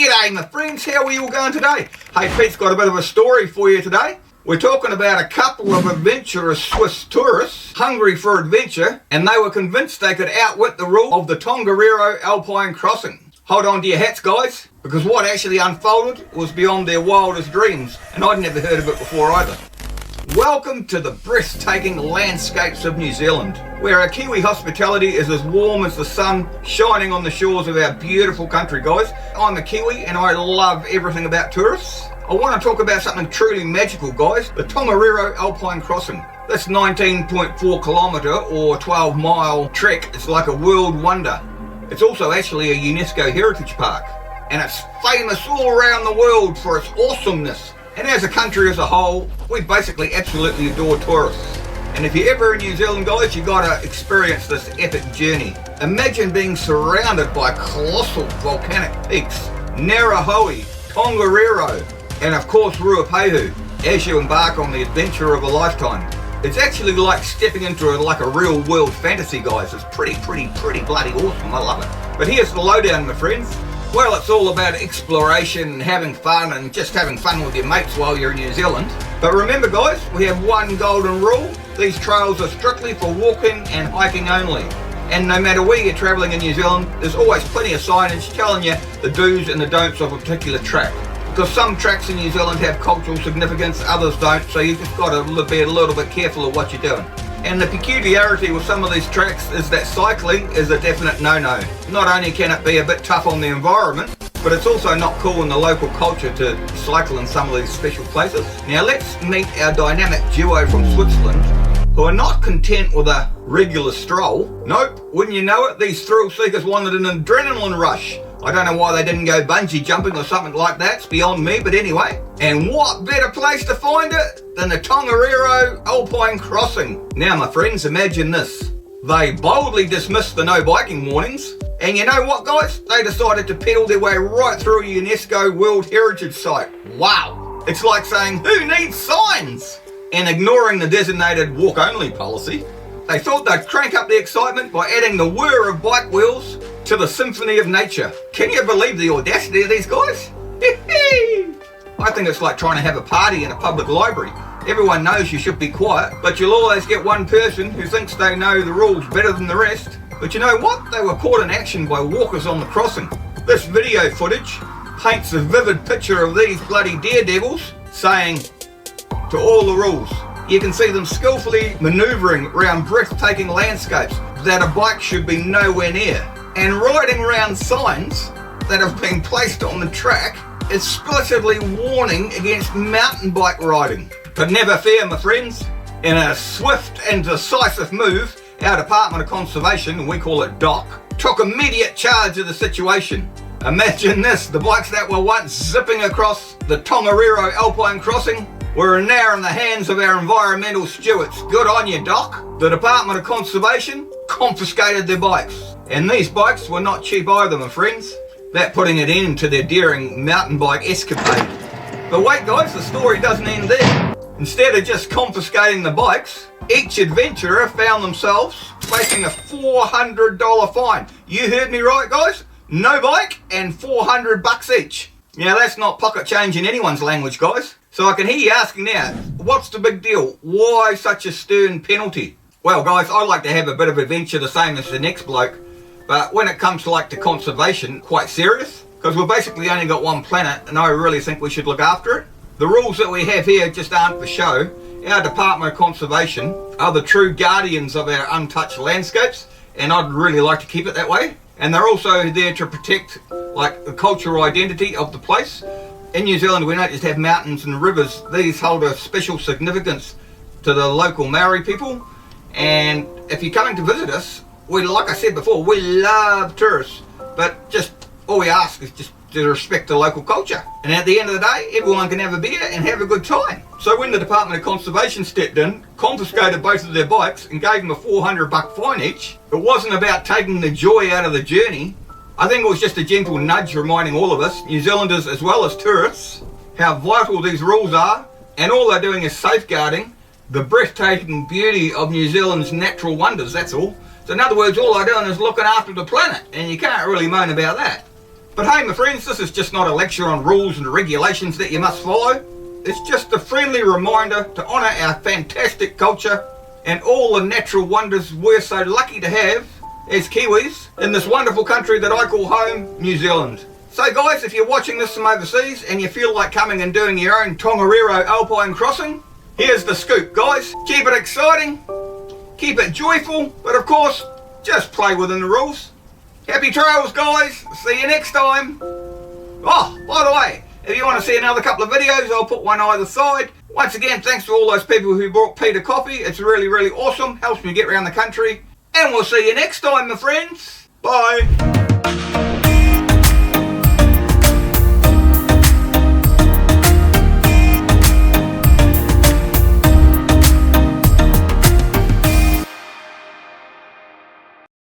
G'day my friends, how are you all going today? Hey, Pete's got a bit of a story for you today. We're talking about a couple of adventurous Swiss tourists, hungry for adventure, and they were convinced they could outwit the rule of the Tongariro Alpine Crossing. Hold on to your hats, guys, because what actually unfolded was beyond their wildest dreams, and I'd never heard of it before either. Welcome to the breathtaking landscapes of New Zealand, where our Kiwi hospitality is as warm as the sun shining on the shores of our beautiful country, guys. I'm a Kiwi and I love everything about tourists. I want to talk about something truly magical, guys, the Tongariro Alpine Crossing. This 19.4 kilometre or 12 mile trek is like a world wonder. It's also actually a UNESCO heritage park, and it's famous all around the world for its awesomeness. And as a country as a whole, we basically absolutely adore tourists. And if you're ever in New Zealand, guys, you gotta experience this epic journey. Imagine being surrounded by colossal volcanic peaks, Ngauruhoe, Tongariro, and of course Ruapehu, as you embark on the adventure of a lifetime. It's actually like stepping into a real world fantasy, guys. It's pretty bloody awesome. I love it. But here's the lowdown, my friends. Well, it's all about exploration, having fun, and just having fun with your mates while you're in New Zealand. But remember, guys, we have one golden rule. These trails are strictly for walking and hiking only. And no matter where you're travelling in New Zealand, there's always plenty of signage telling you the do's and the don'ts of a particular track. Because some tracks in New Zealand have cultural significance, others don't, so you've just got to be a little bit careful of what you're doing. And the peculiarity with some of these tracks is that cycling is a definite no-no. Not only can it be a bit tough on the environment, but it's also not cool in the local culture to cycle in some of these special places. Now let's meet our dynamic duo from Switzerland, who are not content with a regular stroll. Nope, wouldn't you know it, these thrill seekers wanted an adrenaline rush. I don't know why they didn't go bungee jumping or something like that, it's beyond me, but anyway. And what better place to find it than the Tongariro Alpine Crossing? Now my friends, imagine this. They boldly dismissed the no biking warnings, and you know what, guys? They decided to pedal their way right through a UNESCO World Heritage Site. Wow! It's like saying, who needs signs? And ignoring the designated walk-only policy, they thought they'd crank up the excitement by adding the whir of bike wheels to the symphony of nature. Can you believe the audacity of these guys? I think it's like trying to have a party in a public library. Everyone knows you should be quiet, but you'll always get one person who thinks they know the rules better than the rest. But you know what? They were caught in action by walkers on the crossing. This video footage paints a vivid picture of these bloody daredevils saying to all the rules. You can see them skillfully manoeuvring around breathtaking landscapes that a bike should be nowhere near, and riding around signs that have been placed on the track explicitly warning against mountain bike riding. But never fear, my friends. In a swift and decisive move, our Department of Conservation, and we call it DOC, took immediate charge of the situation. Imagine this, the bikes that were once zipping across the Tongariro Alpine Crossing were now in the hands of our environmental stewards. Good on you, Doc. The Department of Conservation confiscated their bikes. And these bikes were not cheap either, my friends. That putting an end to their daring mountain bike escapade. But wait guys, the story doesn't end there. Instead of just confiscating the bikes, each adventurer found themselves facing a $400 fine. You heard me right, guys? No bike and $400 each. Now that's not pocket change in anyone's language, guys. So I can hear you asking now, what's the big deal? Why such a stern penalty? Well guys, I like to have a bit of adventure the same as the next bloke, but when it comes to conservation, quite serious, because we've basically only got one planet and I really think we should look after it. The rules that we have here just aren't for show. Our Department of Conservation are the true guardians of our untouched landscapes, and I'd really like to keep it that way. And they're also there to protect the cultural identity of the place. In New Zealand, we don't just have mountains and rivers. These hold a special significance to the local Maori people. And if you're coming to visit us, like I said before, we love tourists. But just all we ask is just to respect the local culture. And at the end of the day, everyone can have a beer and have a good time. So when the Department of Conservation stepped in, confiscated both of their bikes and gave them a $400 fine each, it wasn't about taking the joy out of the journey. I think it was just a gentle nudge reminding all of us, New Zealanders as well as tourists, how vital these rules are, and all they're doing is safeguarding the breathtaking beauty of New Zealand's natural wonders, that's all. So in other words, all they're doing is looking after the planet, and you can't really moan about that. But hey my friends, this is just not a lecture on rules and regulations that you must follow. It's just a friendly reminder to honour our fantastic culture and all the natural wonders we're so lucky to have as Kiwis in this wonderful country that I call home, New Zealand. So guys, if you're watching this from overseas and you feel like coming and doing your own Tongariro Alpine Crossing, here's the scoop guys. Keep it exciting, keep it joyful, but of course, just play within the rules. Happy trails guys, see you next time. Oh, by the way, if you want to see another couple of videos, I'll put one either side. Once again, thanks to all those people who bought Peter coffee. It's really, really awesome. Helps me get around the country. And we'll see you next time, my friends. Bye.